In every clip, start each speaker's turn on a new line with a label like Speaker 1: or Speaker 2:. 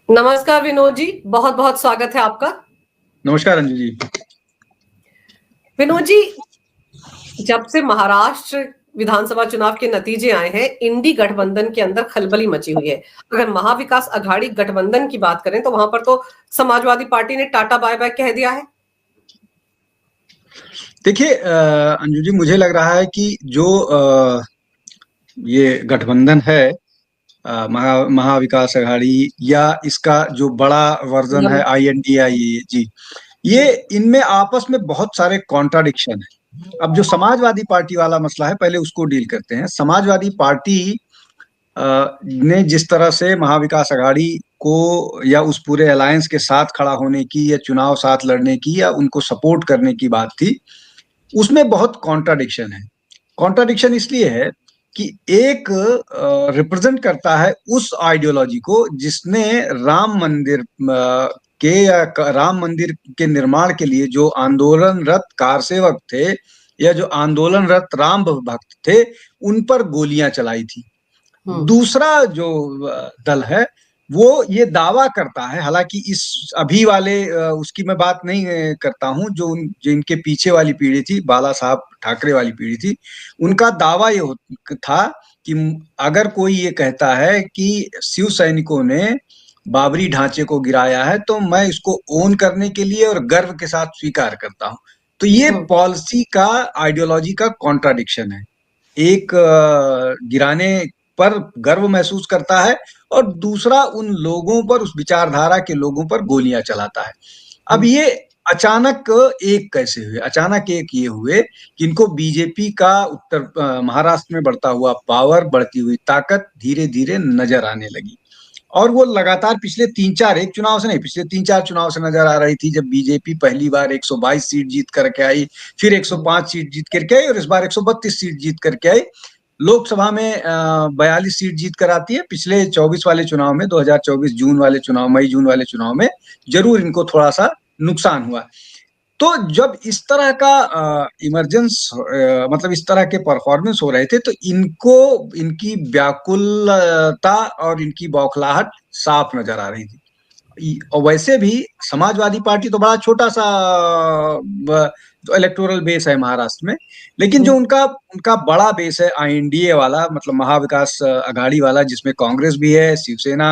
Speaker 1: नमस्कार विनोद जी, बहुत बहुत स्वागत है आपका।
Speaker 2: नमस्कार अंजू जी।
Speaker 1: विनोद जी, जब से महाराष्ट्र विधानसभा चुनाव के नतीजे आए हैं, इंडी गठबंधन के अंदर खलबली मची हुई है। अगर महाविकास अघाड़ी गठबंधन की बात करें तो वहां पर तो समाजवादी पार्टी ने टाटा बाय बाय कह दिया है।
Speaker 2: देखिए अंजू जी, मुझे लग रहा है कि जो ये गठबंधन है, महाविकास अघाड़ी या इसका जो बड़ा वर्जन है INDI जी, ये इनमें आपस में बहुत सारे कॉन्ट्राडिक्शन है। अब जो समाजवादी पार्टी वाला मसला है, पहले उसको डील करते हैं। समाजवादी पार्टी ने जिस तरह से महाविकास अघाड़ी को या उस पूरे अलायंस के साथ खड़ा होने की या चुनाव साथ लड़ने की या उनको सपोर्ट करने की बात थी, उसमें बहुत कॉन्ट्राडिक्शन है। कॉन्ट्राडिक्शन इसलिए है कि एक रिप्रेजेंट करता है उस आइडियोलॉजी को जिसने राम मंदिर के या राम मंदिर के निर्माण के लिए जो आंदोलनरत कारसेवक थे या जो आंदोलनरत राम भक्त थे, उन पर गोलियां चलाई थी। दूसरा जो दल है वो ये दावा करता है, हालांकि इस अभी वाले उसकी मैं बात नहीं करता हूं, जो इनके पीछे वाली पीढ़ी थी, बाला साहब ठाकरे वाली पीढ़ी थी, उनका दावा ये था कि अगर कोई ये कहता है कि शिव सैनिकों ने बाबरी ढांचे को गिराया है तो मैं इसको ओन करने के लिए और गर्व के साथ स्वीकार करता हूं। तो ये पॉलिसी का, आइडियोलॉजी का कॉन्ट्राडिक्शन है। एक गिराने पर गर्व महसूस करता है और दूसरा उन लोगों पर, उस विचारधारा के लोगों पर गोलियां चलाता है। अब ये अचानक एक कैसे हुए? अचानक एक ये हुए कि इनको बीजेपी का उत्तर महाराष्ट्र में बढ़ता हुआ पावर, बढ़ती हुई ताकत धीरे धीरे नजर आने लगी। और वो लगातार पिछले तीन चार, एक चुनाव से नहीं, पिछले 3-4 चुनाव से नजर आ रही थी। जब बीजेपी पहली बार 122 सीट जीत करके आई, फिर 105 सीट जीत करके आई और इस बार 132 सीट जीत करके आई। लोकसभा में 42 सीट जीत कर आती है। पिछले 24 वाले चुनाव में, 2024 जून वाले चुनाव, मई जून वाले चुनाव में जरूर इनको थोड़ा सा नुकसान हुआ। तो जब इस तरह का इमरजेंस, मतलब इस तरह के परफॉर्मेंस हो रहे थे, तो इनको, इनकी व्याकुलता और इनकी बौखलाहट साफ नजर आ रही थी। और वैसे भी समाजवादी पार्टी तो बड़ा छोटा सा जो इलेक्टोरल बेस है महाराष्ट्र में, लेकिन जो उनका उनका बड़ा बेस है INDA वाला, मतलब महाविकास अघाड़ी वाला, जिसमें कांग्रेस भी है, शिवसेना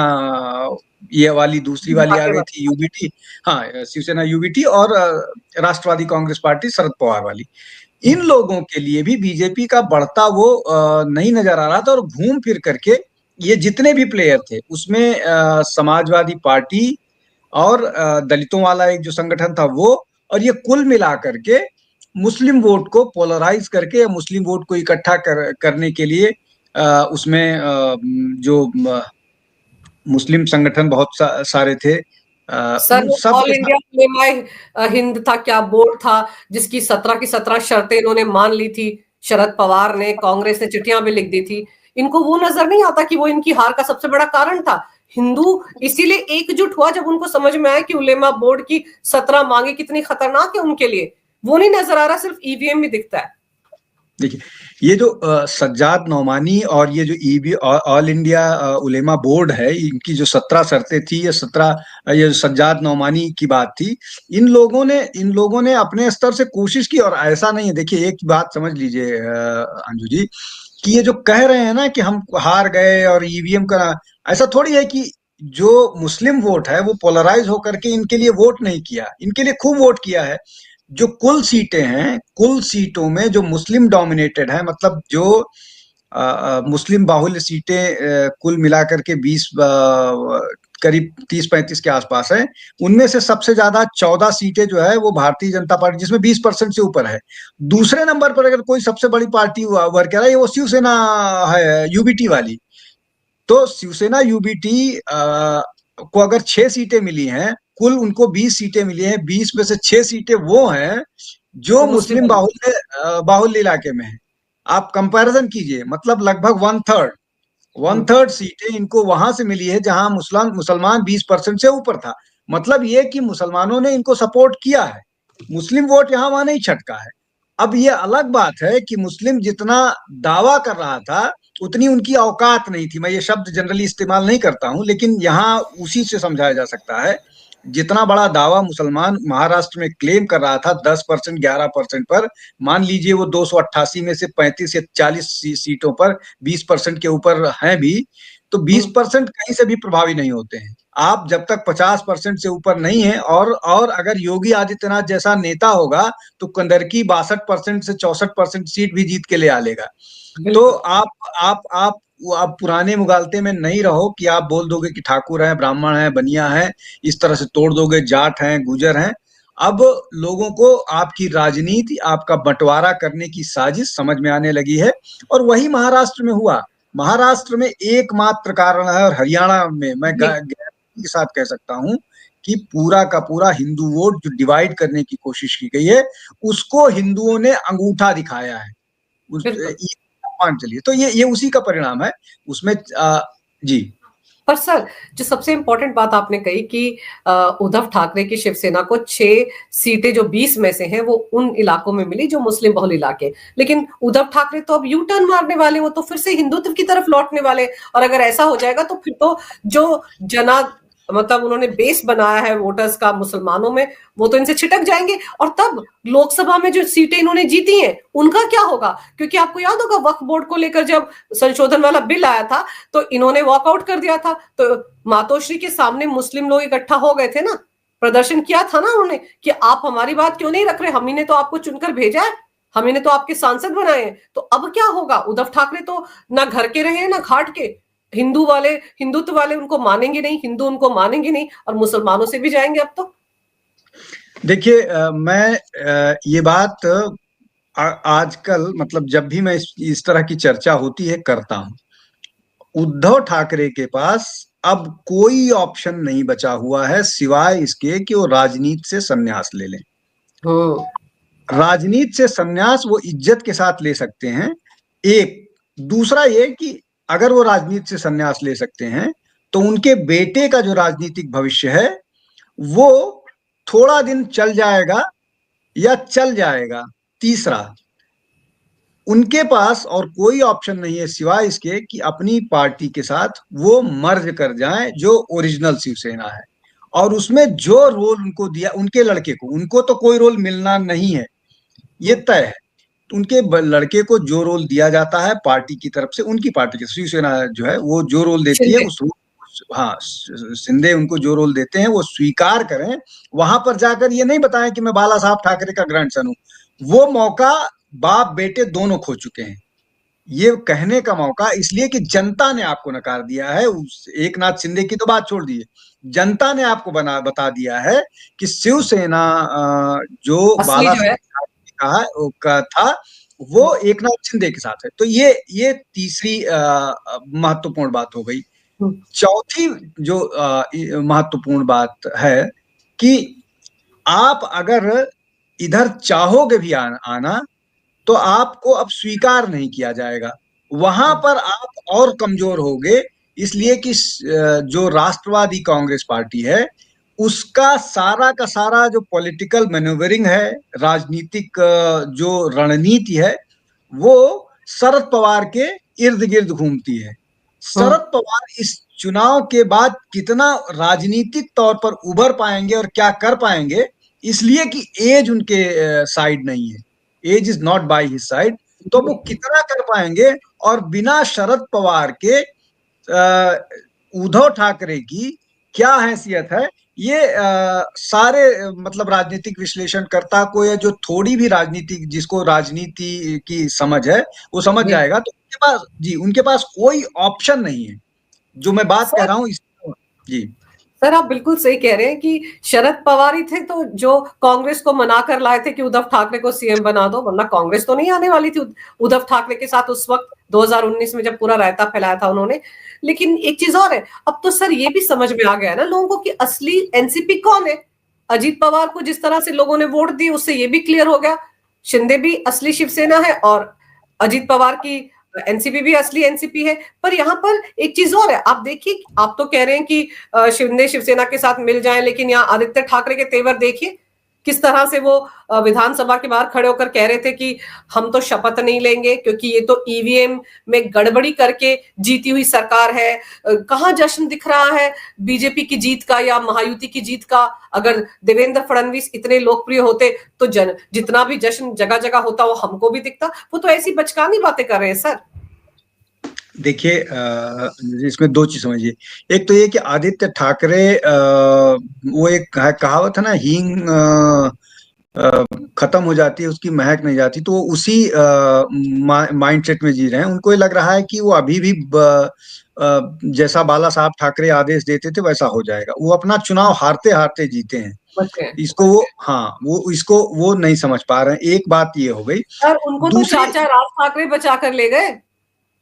Speaker 2: ये वाली दूसरी वाली आ गई थी, UBT, हाँ शिवसेना UBT, और राष्ट्रवादी कांग्रेस पार्टी शरद पवार वाली। इन लोगों के लिए भी बीजेपी का बढ़ता वो नहीं नजर आ रहा था। और घूम फिर करके ये जितने भी प्लेयर थे उसमें समाजवादी पार्टी और दलितों वाला एक जो संगठन था वो, और ये कुल मिलाकर के मुस्लिम वोट को पोलराइज करके या मुस्लिम वोट को इकट्ठा करने के लिए उसमें जो मुस्लिम संगठन बहुत सारे थे,
Speaker 1: सर,
Speaker 2: उन सब
Speaker 1: ऑल
Speaker 2: के साथ।
Speaker 1: इंडिया उलेमाए हिंद था क्या, बोर्ड था, जिसकी 17 की 17 शर्तें इन्होंने मान ली थी। शरद पवार ने, कांग्रेस ने चिट्ठियां भी लिख दी थी। इनको वो नजर नहीं आता कि वो इनकी हार का सबसे बड़ा कारण था। हिंदू इसीलिए एकजुट हुआ जब उनको समझ में आया कि उलेमा बोर्ड की 17 मांगे कितनी खतरनाक है उनके लिए। वो नहीं नजर आ रहा, सिर्फ EVM में दिखता है।
Speaker 2: देखिए, ये जो सज्जाद नौमानी और ये जो EB ऑल इंडिया उलेमा बोर्ड है, इनकी जो 17 शर्तें थी, ये 17, ये सज्जाद नौमानी की बात थी। इन लोगों ने अपने स्तर से कोशिश की। और ऐसा नहीं है, देखिए एक बात समझ लीजिए अंजू जी, कि ये जो कह रहे हैं ना कि हम हार गए और EVM का, ऐसा थोड़ी है कि जो मुस्लिम वोट है वो पोलराइज होकर के इनके लिए वोट नहीं किया, इनके लिए खूब वोट किया है। जो कुल सीटें हैं, कुल सीटों में जो मुस्लिम डोमिनेटेड है, मतलब जो मुस्लिम बाहुल्य सीटें कुल मिलाकर के 20 करीब 30-35 के आसपास है, उनमें से सबसे ज्यादा 14 सीटें जो है वो भारतीय जनता पार्टी, जिसमें 20% से ऊपर है। दूसरे नंबर पर अगर कोई सबसे बड़ी पार्टी वर्क कर रहा है, वो शिवसेना है, UBT वाली। तो शिवसेना UBT को अगर 6 सीटें मिली हैं, कुल उनको 20 सीटें मिली हैं, 20 में से 6 सीटें वो हैं जो
Speaker 1: वो
Speaker 2: मुस्लिम
Speaker 1: मुस्लिम
Speaker 2: बाहुल्य इलाके में है। आप कंपैरिजन कीजिए, मतलब लगभग वन थर्ड सीटें इनको वहां से मिली है जहां मुसलमान 20% से ऊपर था। मतलब ये कि मुसलमानों ने इनको सपोर्ट किया है, मुस्लिम वोट यहां वहां नहीं छटका है। अब ये अलग बात है कि मुस्लिम जितना दावा कर रहा था उतनी उनकी औकात नहीं थी। मैं ये शब्द जनरली इस्तेमाल नहीं करता हूं, लेकिन यहाँ उसी से समझाया जा सकता है। जितना बड़ा दावा मुसलमान महाराष्ट्र में क्लेम कर रहा था 10%, 11% पर, मान लीजिए वो 288 में से 35 या 40 सीटों पर 20% के ऊपर हैं भी, तो 20% कहीं से भी प्रभावी नहीं होते हैं। आप जब तक 50% से ऊपर नहीं है, और अगर योगी आदित्यनाथ जैसा नेता होगा तो कंदरकी 62% से 64% सीट भी जीत के ले आ लेगा। तो आप पुराने मुगालते में नहीं रहो कि आप बोल दोगे कि ठाकुर हैं, ब्राह्मण हैं, बनिया हैं, इस तरह से तोड़ दोगे, जाट हैं, गुजर हैं। अब लोगों को आपकी राजनीति, आपका बंटवारा करने की साजिश समझ में आने लगी है, और वही महाराष्ट्र में हुआ। महाराष्ट्र में एकमात्र कारण है, और हरियाणा में मैं गारंटी के साथ कह सकता हूं कि पूरा का पूरा हिंदू वोट जो डिवाइड करने की कोशिश की गई है, उसको हिंदुओं ने अंगूठा दिखाया है। मान चलिए, तो ये उसी का परिणाम है उसमें। जी।
Speaker 1: पर सर, जो सबसे इंपॉर्टेंट बात आपने कही कि उद्धव ठाकरे की शिवसेना को 6 सीटें जो 20 में से हैं वो उन इलाकों में मिली जो मुस्लिम बहुल इलाके, लेकिन उद्धव ठाकरे तो अब यू टर्न मारने वाले, वो तो फिर से हिंदुत्व की तरफ लौटने वाले। और अगर ऐसा हो जाएगा तो फिर तो जो मतलब उन्होंने बेस बनाया है वोटर्स का मुसलमानों में, वो तो इनसे छिटक जाएंगे। और तब लोकसभा में जो सीटें इन्होंने जीती हैं उनका क्या होगा? क्योंकि आपको याद होगा वक्फ बोर्ड को लेकर जब संशोधन वाला बिल आया था तो इन्होंने वॉकआउट कर दिया था। तो मातोश्री के सामने मुस्लिम लोग इकट्ठा हो गए थे ना, प्रदर्शन किया था ना उन्होंने कि आप हमारी बात क्यों नहीं रख रहे, हम ही ने तो आपको चुनकर भेजा है, हम ही ने तो आपके सांसद बनाए हैं। तो अब क्या होगा? उद्धव ठाकरे तो ना घर के रहे ना घाट के, हिंदुत्व वाले उनको मानेंगे नहीं, हिंदू उनको मानेंगे नहीं, और मुसलमानों से भी जाएंगे अब तो।
Speaker 2: देखिए, मैं ये बात आजकल, मतलब जब भी मैं इस तरह की चर्चा होती है करता हूं। उद्धव ठाकरे के पास अब कोई ऑप्शन नहीं बचा हुआ है सिवाय इसके कि वो राजनीति से संन्यास ले लें। राजनीति से संन्यास वो इज्जत के साथ ले सकते हैं। एक दूसरा ये कि अगर वो राजनीति से संन्यास ले सकते हैं तो उनके बेटे का जो राजनीतिक भविष्य है वो थोड़ा दिन चल जाएगा या चल जाएगा। तीसरा, उनके पास और कोई ऑप्शन नहीं है सिवाय इसके कि अपनी पार्टी के साथ वो मर्ज कर जाएं जो ओरिजिनल शिवसेना है, और उसमें जो रोल उनको दिया उनके लड़के को, उनको तो कोई रोल मिलना नहीं है, ये तय है। उनके लड़के को जो रोल दिया जाता है पार्टी की तरफ से, उनकी पार्टी की शिवसेना जो है वो जो रोल देती है उस हाँ, शिंदे उनको जो रोल देते हैं वो स्वीकार करें। वहां पर जाकर ये नहीं बताएं कि मैं बाला साहब ठाकरे का ग्रैंडसन हूं। वो मौका बाप बेटे दोनों खो चुके हैं, ये कहने का मौका, इसलिए कि जनता ने आपको नकार दिया है। एक नाथ शिंदे की तो बात छोड़ दी, जनता ने आपको बता दिया है कि शिवसेना जो बाला साहब का था वो एक नाथ शिंदे के साथ है। तो ये तीसरी महत्वपूर्ण बात हो गई। चौथी जो महत्वपूर्ण बात है कि आप अगर इधर चाहोगे भी आना तो आपको अब स्वीकार नहीं किया जाएगा। वहां पर आप और कमजोर होगे, इसलिए कि जो राष्ट्रवादी कांग्रेस पार्टी है उसका सारा का सारा जो पॉलिटिकल मैन्यूवरिंग है, राजनीतिक जो रणनीति है, वो शरद पवार के इर्द गिर्द घूमती है। शरद पवार इस चुनाव के बाद कितना राजनीतिक तौर पर उभर पाएंगे और क्या कर पाएंगे, इसलिए कि एज उनके साइड नहीं है, age is not by his side, तो वो कितना कर पाएंगे। और बिना शरद पवार के उद्धव ठाकरे की क्या हैसियत है, ये सारे मतलब राजनीतिक विश्लेषणकर्ता को, या जो थोड़ी भी राजनीति, जिसको राजनीति की समझ है वो समझ जाएगा। तो उनके पास कोई ऑप्शन नहीं है। जो मैं बात कह रहा हूं जी
Speaker 1: सर, आप बिल्कुल सही कह रहे हैं कि शरद पवार ही थे तो जो कांग्रेस को मना कर लाए थे कि उद्धव ठाकरे को सीएम बना दो, वरना कांग्रेस तो नहीं आने वाली थी उद्धव ठाकरे के साथ उस वक्त 2019 में जब पूरा रायता फैलाया था उन्होंने। लेकिन एक चीज और है, अब तो सर ये भी समझ में आ गया है ना लोगों को कि असली एनसीपी कौन है। अजीत पवार को जिस तरह से लोगों ने वोट दी उससे ये भी क्लियर हो गया, शिंदे भी असली शिवसेना है और अजीत पवार की एनसीपी भी असली एनसीपी है। पर यहाँ पर एक चीज और है, आप देखिए, आप तो कह रहे हैं कि शिंदे शिवसेना के साथ मिल जाएं, लेकिन यहाँ आदित्य ठाकरे के तेवर देखिए। किस तरह से वो विधानसभा के बाहर खड़े होकर कह रहे थे कि हम तो शपथ नहीं लेंगे क्योंकि ये तो ईवीएम में गड़बड़ी करके जीती हुई सरकार है। कहाँ जश्न दिख रहा है बीजेपी की जीत का या महायुति की जीत का? अगर देवेंद्र फडणवीस इतने लोकप्रिय होते तो जितना भी जश्न जगह जगह होता वो हमको भी दिखता। वो तो ऐसी बचकानी बातें कर रहे हैं सर।
Speaker 2: देखिए, इसमें दो चीज समझिए। एक तो ये कि आदित्य ठाकरे, वो एक कहावत है ना, हींग खत्म हो जाती है उसकी महक नहीं जाती, तो वो उसी माइंडसेट में जी रहे हैं। उनको ये लग रहा है कि वो अभी भी जैसा बाला साहब ठाकरे आदेश देते थे वैसा हो जाएगा। वो अपना चुनाव हारते हारते जीते हैं। इसको वो, हाँ, वो इसको वो नहीं समझ पा रहे हैं। एक बात ये हो गई।
Speaker 1: सर उनको तो चाचा राज ठाकरे बचा कर ले गए।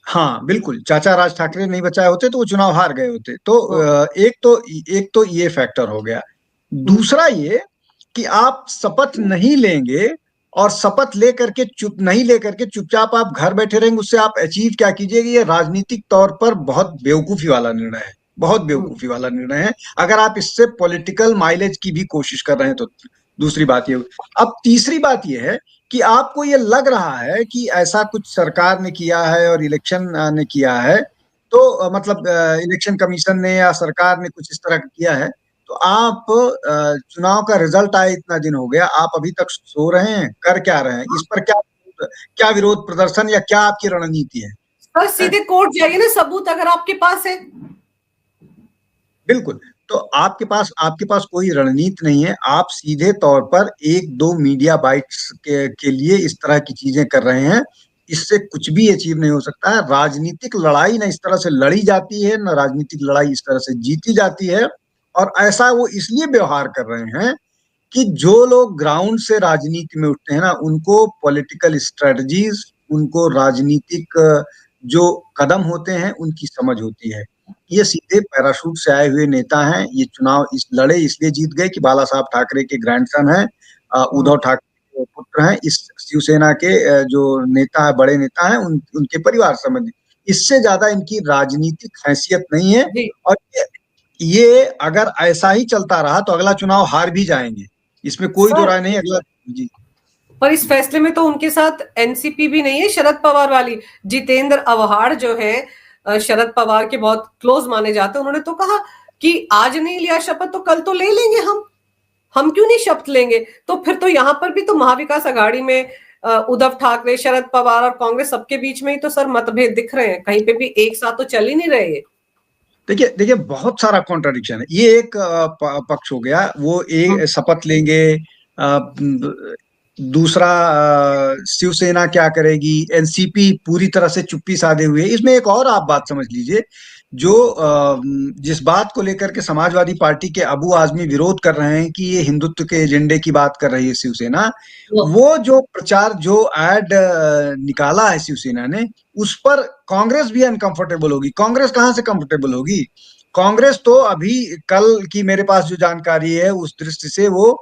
Speaker 2: हाँ बिल्कुल, चाचा राज ठाकरे नहीं बचाए होते तो वो चुनाव हार गए होते। तो एक तो ये फैक्टर हो गया। दूसरा ये कि आप शपथ नहीं लेंगे और शपथ लेकर के चुपचाप आप घर बैठे रहेंगे, उससे आप अचीव क्या कीजिएगा? ये राजनीतिक तौर पर बहुत बेवकूफी वाला निर्णय है, बहुत बेवकूफी वाला निर्णय है, अगर आप इससे पॉलिटिकल माइलेज की भी कोशिश कर रहे हैं तो। दूसरी बात ये। अब तीसरी बात ये है कि आपको ये लग रहा है कि ऐसा कुछ सरकार ने किया है और इलेक्शन ने किया है, तो मतलब इलेक्शन कमीशन ने या सरकार ने कुछ इस तरह का किया है, तो आप चुनाव का रिजल्ट आए इतना दिन हो गया, आप अभी तक सो रहे हैं, कर क्या रहे हैं? इस पर क्या क्या विरोध प्रदर्शन या क्या आपकी रणनीति है?
Speaker 1: सर सीधे कोर्ट जाइए ना, सबूत अगर आपके पास है।
Speaker 2: बिल्कुल। तो आपके पास कोई रणनीति नहीं है। आप सीधे तौर पर एक दो मीडिया बाइट्स के लिए इस तरह की चीजें कर रहे हैं। इससे कुछ भी अचीव नहीं हो सकता है। राजनीतिक लड़ाई न इस तरह से लड़ी जाती है, न राजनीतिक लड़ाई इस तरह से जीती जाती है। और ऐसा वो इसलिए व्यवहार कर रहे हैं कि जो लोग ग्राउंड से राजनीति में उठते हैं ना, उनको पॉलिटिकल स्ट्रेटजीज, उनको राजनीतिक जो कदम होते हैं उनकी समझ होती है। ये सीधे पैराशूट से आए हुए नेता हैं। ये चुनाव लड़े इसलिए जीत गए कि बाला साहब ठाकरे के ग्रैंडसन हैं, उद्धव ठाकरे के पुत्र हैं, इस शिवसेना के जो नेता है, बड़े नेता हैं, उनके परिवार संबंधी। इससे ज्यादा इनकी राजनीतिक हैसियत नहीं है। और ये अगर ऐसा ही चलता रहा तो अगला चुनाव हार भी जाएंगे, इसमें कोई दो राय नहीं। अगला जी,
Speaker 1: पर इस फैसले में तो उनके साथ एनसीपी भी नहीं है, शरद पवार वाली। जितेंद्र आव्हाड जो है शरद पवार के बहुत क्लोज माने जाते हैं, उन्होंने तो कहा कि आज नहीं लिया शपथ तो कल तो ले लेंगे हम क्यों नहीं शपथ लेंगे? तो फिर तो यहाँ पर भी तो महाविकास आघाड़ी में उद्धव ठाकरे, शरद पवार और कांग्रेस सबके बीच में ही तो सर मतभेद दिख रहे हैं, कहीं पे भी एक साथ तो चल ही नहीं रहे।
Speaker 2: देखिए बहुत सारा कॉन्ट्राडिक्शन है। ये एक पक्ष हो गया, वो एक शपथ लेंगे। दूसरा, शिवसेना क्या करेगी, एनसीपी पूरी तरह से चुप्पी साधे हुए। इसमें एक और आप बात समझ लीजिए, जो जिस बात को लेकर के समाजवादी पार्टी के अबू आजमी विरोध कर रहे हैं कि ये हिंदुत्व के एजेंडे की बात कर रही है शिवसेना, वो जो प्रचार, जो एड निकाला है शिवसेना ने, उस पर कांग्रेस भी अनकंफर्टेबल होगी। कांग्रेस कहां से कंफर्टेबल होगी? कांग्रेस तो अभी कल की मेरे पास जो जानकारी है उस दृष्टि से वो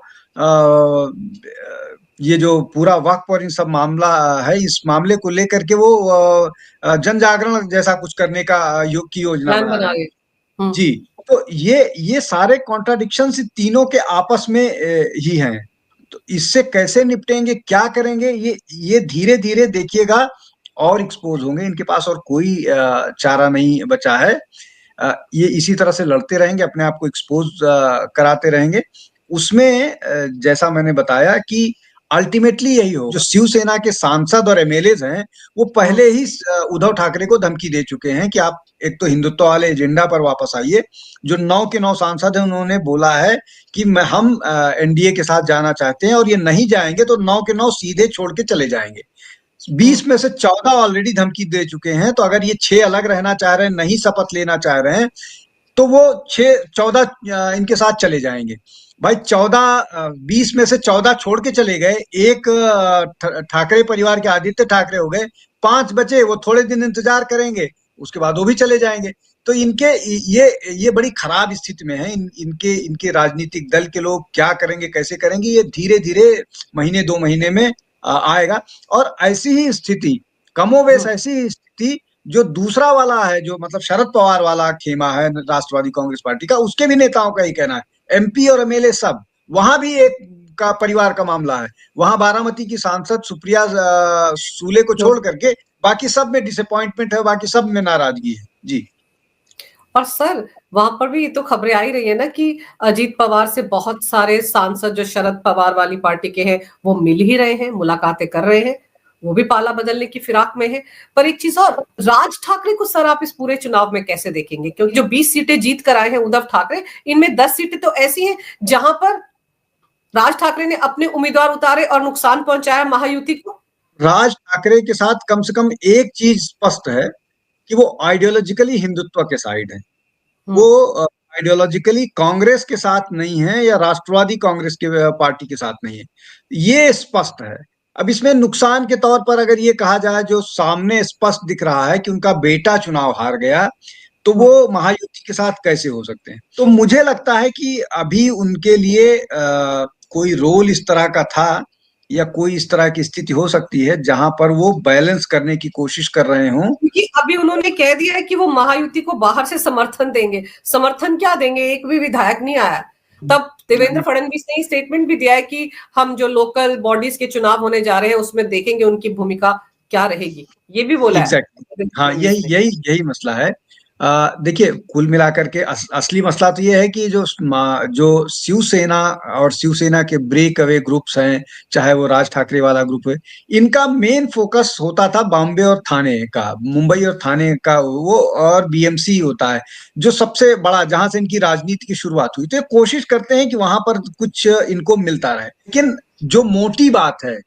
Speaker 2: ये जो पूरा वक्फ और इन सब मामला है, इस मामले को लेकर के वो जन जागरण जैसा कुछ करने का की योजना बना रहे हैं। जी, तो ये सारे कॉन्ट्राडिक्शन तीनों के आपस में ही हैं। तो इससे कैसे निपटेंगे, क्या करेंगे, ये धीरे धीरे देखिएगा और एक्सपोज होंगे। इनके पास और कोई चारा नहीं बचा है। ये इसी तरह से लड़ते रहेंगे, अपने आप को एक्सपोज कराते रहेंगे। उसमें जैसा मैंने बताया कि अल्टीमेटली यही हो। जो शिवसेना के सांसद और एमएलए हैं वो पहले ही उद्धव ठाकरे को धमकी दे चुके हैं कि आप एक तो हिंदुत्व वाले एजेंडा पर वापस आइए। जो 9 के 9 सांसद हैं उन्होंने बोला है कि हम एनडीए के साथ जाना चाहते हैं, और ये नहीं जाएंगे तो 9 के 9 सीधे छोड़ के चले जाएंगे। 20 में से 14 ऑलरेडी धमकी दे चुके हैं। तो अगर ये 6 अलग रहना चाह रहे हैं, नहीं शपथ लेना चाह रहे हैं, तो वो 14 इनके साथ चले जाएंगे। भाई 20 में से 14 छोड़ के चले गए। एक ठाकरे परिवार के आदित्य ठाकरे हो गए, 5 बचे, वो थोड़े दिन इंतजार करेंगे, उसके बाद वो भी चले जाएंगे। तो इनके ये बड़ी खराब स्थिति में है। इनके राजनीतिक दल के लोग क्या करेंगे, कैसे करेंगे, ये धीरे धीरे महीने 2 महीने में आएगा। और ऐसी ही स्थिति, कमोवेश ऐसी ही स्थिति जो दूसरा वाला है, जो मतलब शरद पवार वाला खेमा है राष्ट्रवादी कांग्रेस पार्टी का, उसके भी नेताओं का ही कहना है, एमपी और एमएलए सब, वहां भी एक का परिवार का मामला है। वहां बारामती की सांसद सुप्रिया सूले को छोड़ करके बाकी सब में डिसअपॉइंटमेंट है, बाकी सब में नाराजगी है। जी।
Speaker 1: और सर वहां पर भी ये तो खबरें आ ही रही है ना कि अजीत पवार से बहुत सारे सांसद जो शरद पवार वाली पार्टी के हैं वो मिल ही रहे हैं, मुलाकातें कर रहे हैं, वो भी पाला बदलने की फिराक में है। पर एक चीज और, राज ठाकरे को सर आप इस पूरे चुनाव में कैसे देखेंगे? क्योंकि जो 20 सीटें जीत कर आए हैं उद्धव ठाकरे, इनमें 10 सीटें तो ऐसी हैं जहां पर राज ठाकरे ने अपने उम्मीदवार उतारे और नुकसान पहुंचाया महायुति को।
Speaker 2: राज ठाकरे के साथ कम से कम एक चीज स्पष्ट है कि वो आइडियोलॉजिकली हिंदुत्व के साइड है। वो आइडियोलॉजिकली कांग्रेस के साथ नहीं है या राष्ट्रवादी कांग्रेस के पार्टी के साथ नहीं है, ये स्पष्ट है। अब इसमें नुकसान के तौर पर अगर ये कहा जाए, जो सामने स्पष्ट दिख रहा है कि उनका बेटा चुनाव हार गया, तो वो महायुति के साथ कैसे हो सकते हैं? तो मुझे लगता है कि अभी उनके लिए कोई रोल इस तरह का था या कोई इस तरह की स्थिति हो सकती है जहां पर वो बैलेंस करने की कोशिश कर रहे हों।
Speaker 1: क्योंकि अभी उन्होंने कह दिया है कि वो महायुति को बाहर से समर्थन देंगे। समर्थन क्या देंगे? एक भी विधायक नहीं आया। तब देवेंद्र फडणवीस ने स्टेटमेंट भी दिया है कि हम जो लोकल बॉडीज के चुनाव होने जा रहे हैं उसमें देखेंगे उनकी भूमिका क्या रहेगी, ये भी बोला है।
Speaker 2: एग्जैक्टली, हाँ, यही यही यही मसला है। देखिए, कुल मिलाकर के असली मसला तो ये है कि जो शिवसेना और शिवसेना के ब्रेक अवे ग्रुप्स हैं, चाहे वो राज ठाकरे वाला ग्रुप है, इनका मेन फोकस होता था बॉम्बे और थाने का, मुंबई और थाने का, वो और बीएमसी होता है जो सबसे बड़ा, जहां से इनकी राजनीति की शुरुआत हुई। तो ये कोशिश करते हैं कि वहां पर कुछ इनको मिलता रहे, लेकिन जो मोटी बात है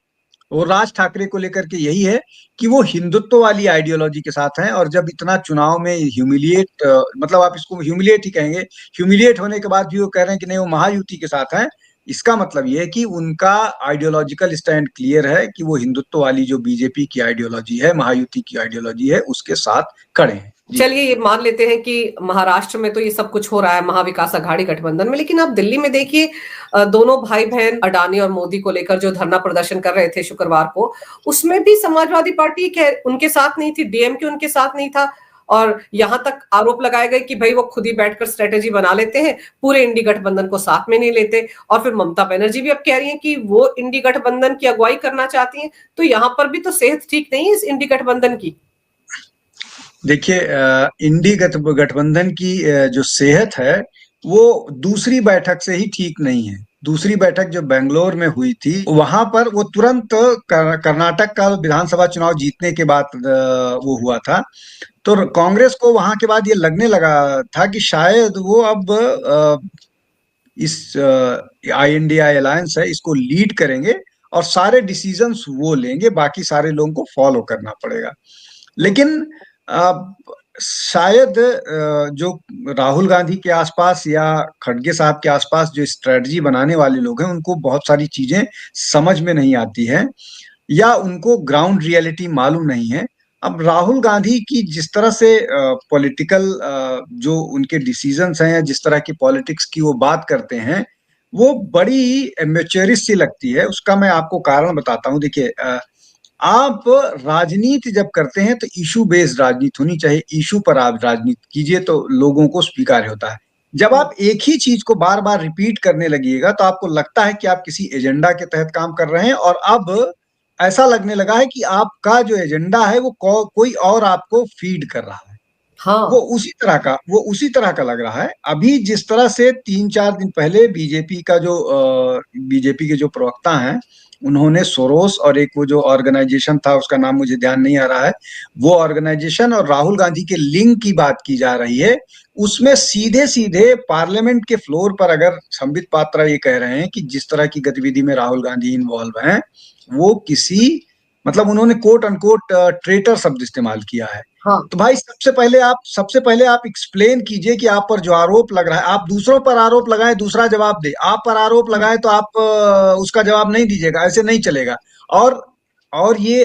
Speaker 2: वो राज ठाकरे को लेकर के यही है कि वो हिंदुत्व वाली आइडियोलॉजी के साथ हैं। और जब इतना चुनाव में ह्यूमिलिएट, मतलब आप इसको ह्यूमिलिएट ही कहेंगे, ह्यूमिलिएट होने के बाद भी वो कह रहे हैं कि नहीं वो महायुति के साथ हैं, इसका मतलब ये है कि उनका आइडियोलॉजिकल स्टैंड क्लियर है कि वो हिंदुत्व वाली जो बीजेपी की आइडियोलॉजी है, महायुति की आइडियोलॉजी है, उसके साथ खड़े हैं।
Speaker 1: चलिए ये मान लेते हैं कि महाराष्ट्र में तो ये सब कुछ हो रहा है महाविकास आघाड़ी गठबंधन में, लेकिन आप दिल्ली में देखिए, दोनों भाई बहन अडानी और मोदी को लेकर जो धरना प्रदर्शन कर रहे थे शुक्रवार को, उसमें भी समाजवादी पार्टी उनके साथ नहीं थी, डीएमके उनके साथ नहीं था। और यहां तक आरोप लगाए गए कि भाई वो खुद ही बैठकर स्ट्रेटेजी बना लेते हैं, पूरे इंडी गठबंधन को साथ में नहीं लेते। और फिर ममता बनर्जी भी अब कह रही हैं कि वो इंडी गठबंधन की अगुवाई करना चाहती हैं। तो यहां पर भी तो सेहत ठीक नहीं है इस इंडी गठबंधन की।
Speaker 2: देखिए, इंडी गठबंधन की जो सेहत है वो दूसरी बैठक से ही ठीक नहीं है। दूसरी बैठक जो बेंगलोर में हुई थी, वहां पर वो तुरंत कर्नाटक का विधानसभा चुनाव जीतने के बाद वो हुआ था। तो कांग्रेस को वहां के बाद ये लगने लगा था कि शायद वो अब इस INDI अलायंस है, इसको लीड करेंगे और सारे डिसीजंस वो लेंगे, बाकी सारे लोगों को फॉलो करना पड़ेगा। लेकिन शायद जो राहुल गांधी के आसपास या खड़गे साहब के आसपास जो स्ट्रेटजी बनाने वाले लोग हैं, उनको बहुत सारी चीजें समझ में नहीं आती है या उनको ग्राउंड रियलिटी मालूम नहीं है। अब राहुल गांधी की जिस तरह से पॉलिटिकल जो उनके डिसीजंस हैं या जिस तरह की पॉलिटिक्स की वो बात करते हैं, वो बड़ी मैच्योरिस्ट सी लगती है। उसका मैं आपको कारण बताता हूँ। देखिए, आप राजनीति जब करते हैं तो इशू बेस्ड राजनीति होनी चाहिए, इशू पर आप राजनीति कीजिए तो लोगों को स्वीकार्य होता है। जब आप एक ही चीज को बार बार रिपीट करने लगिएगा तो आपको लगता है कि आप किसी एजेंडा के तहत काम कर रहे हैं, और अब ऐसा लगने लगा है कि आपका जो एजेंडा है वो कोई और आपको फीड कर रहा है।
Speaker 1: हाँ।
Speaker 2: वो उसी तरह का लग रहा है। अभी जिस तरह से 3-4 दिन पहले बीजेपी के जो प्रवक्ता हैं, उन्होंने सोरोस और एक वो जो ऑर्गेनाइजेशन था उसका नाम मुझे ध्यान नहीं आ रहा है, वो ऑर्गेनाइजेशन और राहुल गांधी के लिंक की बात की जा रही है। उसमें सीधे सीधे पार्लियामेंट के फ्लोर पर अगर संबित पात्रा ये कह रहे हैं कि जिस तरह की गतिविधि में राहुल गांधी इन्वॉल्व हैं, वो किसी, मतलब उन्होंने कोट अनकोट ट्रेटर शब्द इस्तेमाल किया है।
Speaker 1: हाँ।
Speaker 2: तो भाई सबसे पहले आप एक्सप्लेन कीजिए कि आप पर जो आरोप लग रहा है, आप दूसरों पर आरोप लगाएं, दूसरा जवाब दे। आप पर आरोप लगाएं तो आप उसका जवाब नहीं दीजिएगा, ऐसे नहीं चलेगा। और ये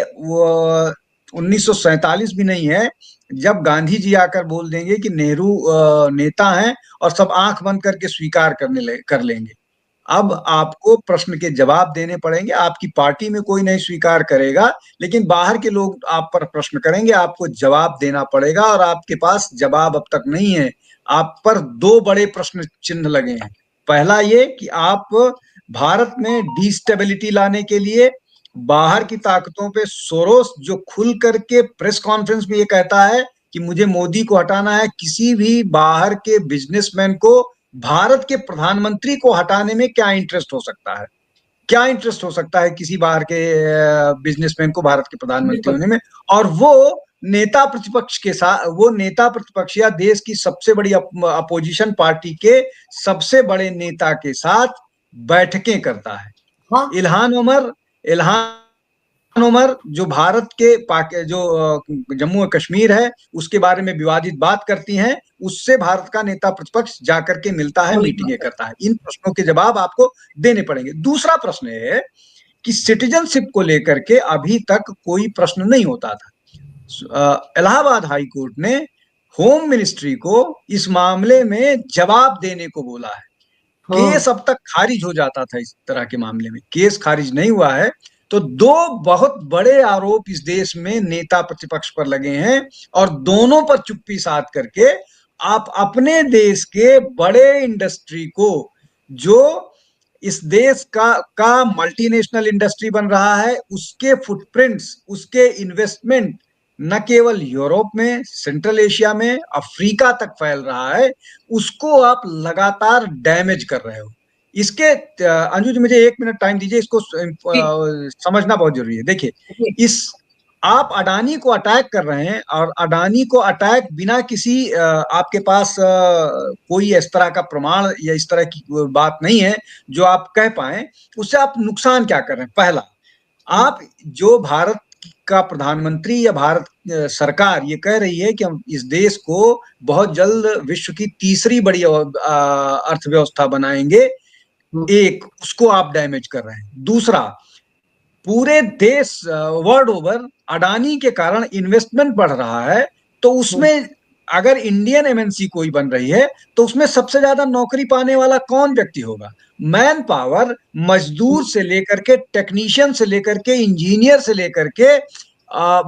Speaker 2: 1947 भी नहीं है जब गांधी जी आकर बोल देंगे कि नेहरू नेता हैं और सब आंख बंद करके स्वीकार कर लेंगे। अब आपको प्रश्न के जवाब देने पड़ेंगे। आपकी पार्टी में कोई नहीं स्वीकार करेगा, लेकिन बाहर के लोग आप पर प्रश्न करेंगे, आपको जवाब देना पड़ेगा, और आपके पास जवाब अब तक नहीं है। आप पर 2 बड़े प्रश्न चिन्ह लगे हैं। पहला ये कि आप भारत में डिस्टेबिलिटी लाने के लिए बाहर की ताकतों पे सोरोस जो खुल करके प्रेस कॉन्फ्रेंस में ये कहता है कि मुझे मोदी को हटाना है, किसी भी बाहर के बिजनेसमैन को भारत के प्रधानमंत्री को हटाने में क्या इंटरेस्ट हो सकता है? क्या इंटरेस्ट हो सकता है किसी बाहर के बिजनेसमैन को भारत के प्रधानमंत्री
Speaker 1: बिल्कुल।
Speaker 2: होने में? और वो नेता प्रतिपक्ष के साथ, वो नेता प्रतिपक्ष या देश की सबसे बड़ी अपोजिशन पार्टी के सबसे बड़े नेता के साथ बैठकें करता है।
Speaker 1: हाँ,
Speaker 2: इल्हान उमर जो भारत के जो जम्मू और कश्मीर है उसके बारे में विवादित बात करती हैं, उससे भारत का नेता प्रतिपक्ष जाकर के मिलता है,
Speaker 1: वही
Speaker 2: मीटिंगें
Speaker 1: बात है।
Speaker 2: करता है। इन प्रश्नों के जवाब आपको देने पड़ेंगे। दूसरा प्रश्न है कि सिटीजनशिप को लेकर के अभी तक कोई प्रश्न नहीं होता था। इलाहाबाद हाई कोर्ट ने होम मिनिस्ट्री को इस मामले में जवाब देने को बोला है।
Speaker 1: हाँ,
Speaker 2: केस अब तक खारिज हो जाता था, इस तरह के मामले में केस खारिज नहीं हुआ है। तो दो बहुत बड़े आरोप इस देश में नेता प्रतिपक्ष पर लगे हैं और दोनों पर चुप्पी साध करके आप अपने देश के बड़े इंडस्ट्री को, जो इस देश का मल्टीनेशनल इंडस्ट्री बन रहा है, उसके फुटप्रिंट्स, उसके इन्वेस्टमेंट न केवल यूरोप में, सेंट्रल एशिया में, अफ्रीका तक फैल रहा है, उसको आप लगातार डैमेज कर रहे हो। इसके अंजू जी मुझे 1 मिनट टाइम दीजिए, इसको
Speaker 1: जी,
Speaker 2: समझना बहुत जरूरी है। देखिए,
Speaker 1: जी,
Speaker 2: इस आप अडानी को अटैक कर रहे हैं और अडानी को अटैक बिना किसी आपके पास कोई इस तरह का प्रमाण या इस तरह की बात नहीं है जो आप कह पाए, उससे आप नुकसान क्या कर रहे हैं? पहला, आप जो भारत का प्रधानमंत्री या भारत सरकार ये कह रही है कि हम इस देश को बहुत जल्द विश्व की तीसरी बड़ी अर्थव्यवस्था बनाएंगे, एक उसको आप डैमेज कर रहे हैं। दूसरा, पूरे देश वर्ल्ड ओवर अडानी के कारण इन्वेस्टमेंट बढ़ रहा है, तो उसमें अगर इंडियन एमएनसी कोई बन रही है तो उसमें सबसे ज्यादा नौकरी पाने वाला कौन व्यक्ति होगा? मैन पावर, मजदूर से लेकर के, टेक्नीशियन से लेकर के, इंजीनियर से लेकर के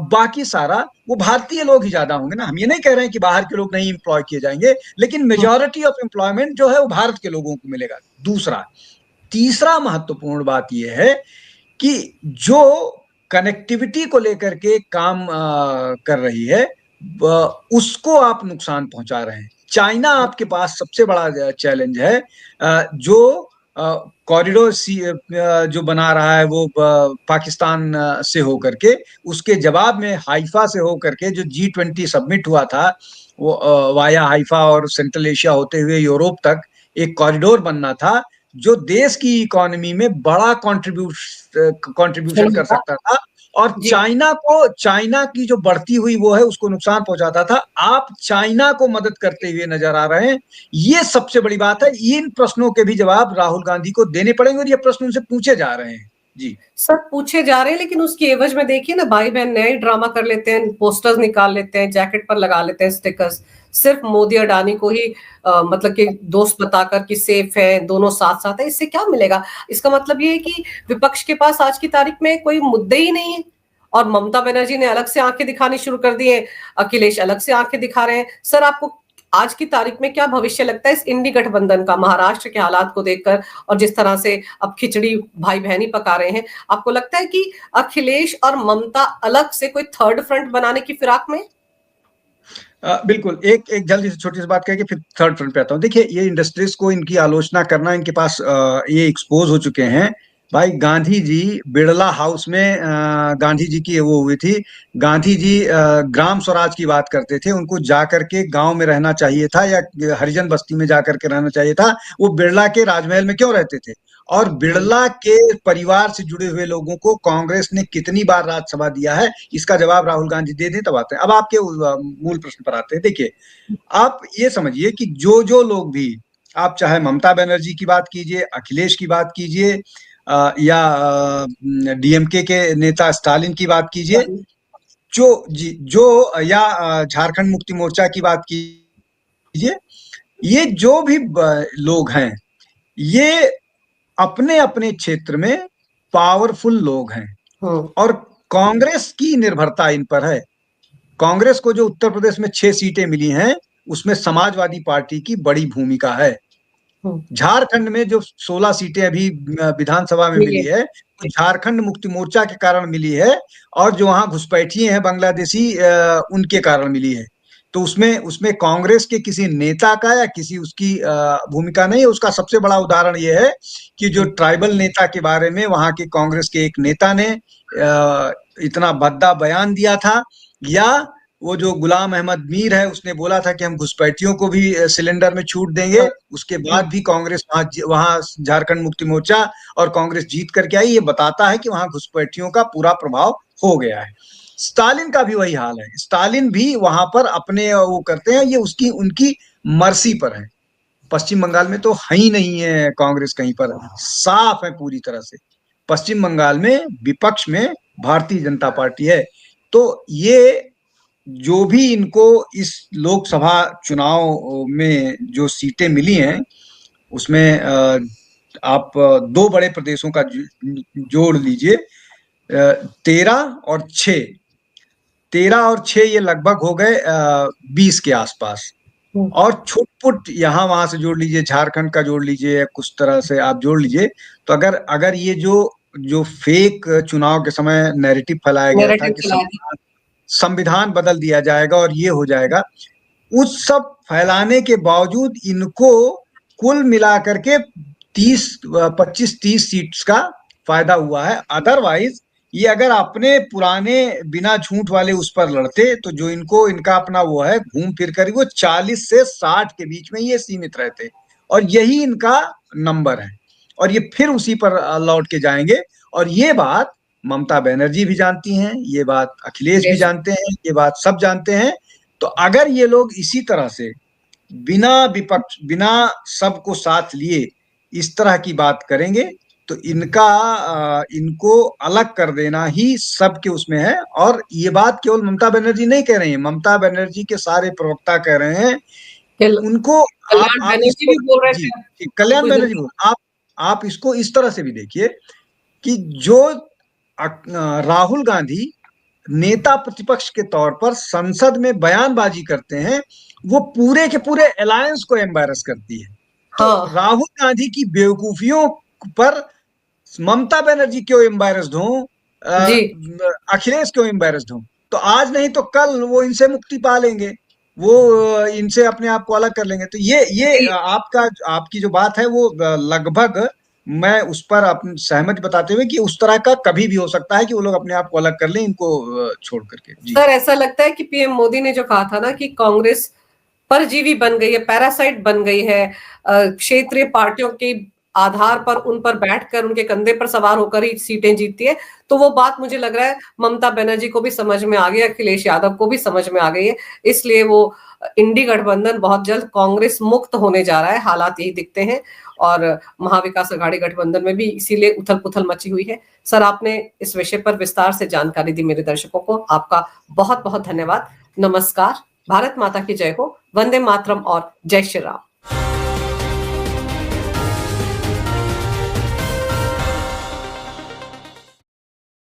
Speaker 2: बाकी सारा वो भारतीय लोग ही ज्यादा होंगे ना। हम ये नहीं कह रहे हैं कि बाहर के लोग नहीं एम्प्लॉय किए जाएंगे, लेकिन मेजॉरिटी ऑफ एम्प्लॉयमेंट जो है वो भारत के लोगों को मिलेगा। दूसरा, तीसरा महत्वपूर्ण बात यह है कि जो कनेक्टिविटी को लेकर के काम कर रही है, उसको आप नुकसान पहुंचा रहे हैं। चाइना आपके पास सबसे बड़ा चैलेंज है। जो कॉरिडोर जो बना रहा है वो पाकिस्तान से होकर के, उसके जवाब में हाइफा से होकर के जो G20 सबमिट हुआ था, वो वाया हाइफा और सेंट्रल एशिया होते हुए यूरोप तक एक कॉरिडोर बनना था जो देश की इकोनॉमी में बड़ा कंट्रीब्यूशन कर सकता था और
Speaker 1: जी।
Speaker 2: चाइना की जो बढ़ती हुई वो है उसको नुकसान पहुंचाता था। आप चाइना को मदद करते हुए नजर आ रहे हैं, ये सबसे बड़ी बात है। इन प्रश्नों के भी जवाब राहुल गांधी को देने पड़ेंगे और ये प्रश्न उनसे पूछे जा रहे हैं। जी
Speaker 1: सर, पूछे जा रहे हैं, लेकिन उसकी एवज में देखिए ना, भाई बहन नए ड्रामा कर लेते हैं, पोस्टर्स निकाल लेते हैं, जैकेट पर लगा लेते हैं स्टिकर्स, सिर्फ मोदी अडानी को ही मतलब कि दोस्त बताकर कि सेफ है, दोनों साथ साथ है। इससे क्या मिलेगा? इसका मतलब ये है कि विपक्ष के पास आज की तारीख में कोई मुद्दे ही नहीं है। और ममता बनर्जी ने अलग से आंखें दिखानी शुरू कर दी है, अखिलेश अलग से आंखें दिखा रहे हैं। सर, आपको आज की तारीख में क्या भविष्य लगता है इस इंडी गठबंधन का, महाराष्ट्र के हालात को देखकर और जिस तरह से अब खिचड़ी भाई बहन ही पका रहे हैं? आपको लगता है कि अखिलेश और ममता अलग से कोई थर्ड फ्रंट बनाने की फिराक में?
Speaker 2: बिल्कुल। एक एक जल्दी से छोटी सी बात करके फिर थर्ड फ्रंट पे आता हूँ। देखिए, ये इंडस्ट्रीज को इनकी आलोचना करना, इनके पास ये एक्सपोज हो चुके हैं। भाई, गांधी जी बिड़ला हाउस में गांधी जी की वो हुई थी। गांधी जी ग्राम स्वराज की बात करते थे, उनको जाकर के गांव में रहना चाहिए था या हरिजन बस्ती में जाकर के रहना चाहिए था। वो बिड़ला के राजमहल में क्यों रहते थे? और बिड़ला के परिवार से जुड़े हुए लोगों को कांग्रेस ने कितनी बार राज्यसभा दिया है, इसका जवाब राहुल गांधी दे दें तब आते हैं। अब आपके मूल प्रश्न पर आते हैं। देखिए, आप ये समझिए कि जो जो लोग भी, आप चाहे ममता बनर्जी की बात कीजिए, अखिलेश की बात कीजिए, या डीएमके के नेता स्टालिन की बात कीजिए, जो या झारखंड मुक्ति मोर्चा की बात कीजिए, ये जो भी लोग हैं, ये अपने अपने क्षेत्र में पावरफुल लोग हैं और कांग्रेस की निर्भरता इन पर है। कांग्रेस को जो उत्तर प्रदेश में 6 सीटें मिली हैं, उसमें समाजवादी पार्टी की बड़ी भूमिका है। झारखंड में जो 16 सीटें अभी विधानसभा में मिली है, तो झारखंड मुक्ति मोर्चा के कारण मिली है, और जो वहां घुसपैठिए हैं बांग्लादेशी उनके कारण मिली है। तो उसमें उसमें कांग्रेस के किसी नेता का या किसी उसकी भूमिका नहीं है। उसका सबसे बड़ा उदाहरण ये है कि जो ट्राइबल नेता के बारे में वहां के कांग्रेस के एक नेता ने इतना भद्दा बयान दिया था, या वो जो गुलाम अहमद मीर है उसने बोला था कि हम घुसपैठियों को भी सिलेंडर में छूट देंगे, उसके बाद भी कांग्रेस वहां झारखंड मुक्ति मोर्चा और कांग्रेस जीत करके आई। ये बताता है कि वहां घुसपैठियों का पूरा प्रभाव हो गया है। स्टालिन का भी वही हाल है, स्टालिन भी वहां पर अपने वो करते हैं, ये उसकी उनकी मर्जी पर है। पश्चिम बंगाल में तो है ही नहीं है कांग्रेस कहीं पर, साफ है पूरी तरह से। पश्चिम बंगाल में विपक्ष में भारतीय जनता पार्टी है। तो ये जो भी इनको इस लोकसभा चुनाव में जो सीटें मिली हैं, उसमें आप दो बड़े प्रदेशों का जोड़ लीजिए, 13 और 6, 13 और 6 ये लगभग हो गए 20 के आसपास, और छुटपुट यहाँ वहां से जोड़ लीजिए, झारखंड का जोड़ लीजिए, कुछ तरह से आप जोड़ लीजिए। तो अगर अगर ये जो फेक चुनाव के समय नैरेटिव फैलाया गया था कि संविधान बदल दिया जाएगा और ये हो जाएगा, उस सब फैलाने के बावजूद इनको कुल मिलाकर के 25-30 सीट्स का फायदा हुआ है। अदरवाइज ये अगर अपने पुराने बिना झूठ वाले उस पर लड़ते, तो जो इनका अपना वो है घूम फिर कर वो 40 से 60 के बीच में ये सीमित रहते, और यही इनका नंबर है, और ये फिर उसी पर लौट के जाएंगे। और ये बात ममता बनर्जी भी जानती हैं, ये बात अखिलेश भी जानते हैं, ये बात सब जानते हैं। तो अगर ये लोग इसी तरह से बिना विपक्ष, बिना सबको साथ लिए इस तरह की बात करेंगे, तो इनको अलग कर देना ही सबके उसमें है। और ये बात केवल ममता बनर्जी नहीं कह रही है, ममता बनर्जी के सारे प्रवक्ता कह रहे हैं। उनको आप इसको कल्याण बनर्जी बोल, आप इसको इस तरह से भी देखिए कि जो राहुल गांधी नेता प्रतिपक्ष के तौर पर संसद में बयानबाजी करते हैं, वो पूरे के पूरे अलायंस को एम्बैरस करती है। हाँ। तो राहुल गांधी की बेवकूफियों पर ममता बनर्जी क्यों एम्बैरस्ड हो, अखिलेश क्यों एम्बैरस्ड हो? तो आज नहीं तो कल वो इनसे मुक्ति पा लेंगे, वो इनसे अपने आप को अलग कर लेंगे। तो ये आपकी जो बात है वो लगभग मैं उस पर सहमति बताते हुए कि उस तरह का कभी भी हो सकता है कि वो लोग अपने आप को अलग कर लें इनको छोड़ करके।
Speaker 1: सर, ऐसा लगता है कि पीएम मोदी ने जो कहा था ना कि कांग्रेस परजीवी बन गई है, पैरासाइट बन गई है, क्षेत्रीय पार्टियों के आधार पर उन पर बैठकर उनके कंधे पर सवार होकर ही सीटें जीतती है, तो वो बात मुझे लग रहा है ममता बनर्जी को भी समझ में आ गई, अखिलेश यादव को भी समझ में आ गई है। इसलिए वो इंडी गठबंधन बहुत जल्द कांग्रेस मुक्त होने जा रहा है, हालात यही दिखते हैं। और महाविकास अघाड़ी गठबंधन में भी इसीलिए उथल पुथल मची हुई है। सर, आपने इस विषय पर विस्तार से जानकारी दी मेरे दर्शकों को, आपका बहुत बहुत धन्यवाद। नमस्कार। भारत माता की जय हो। वंदे मातरम और जय श्री राम।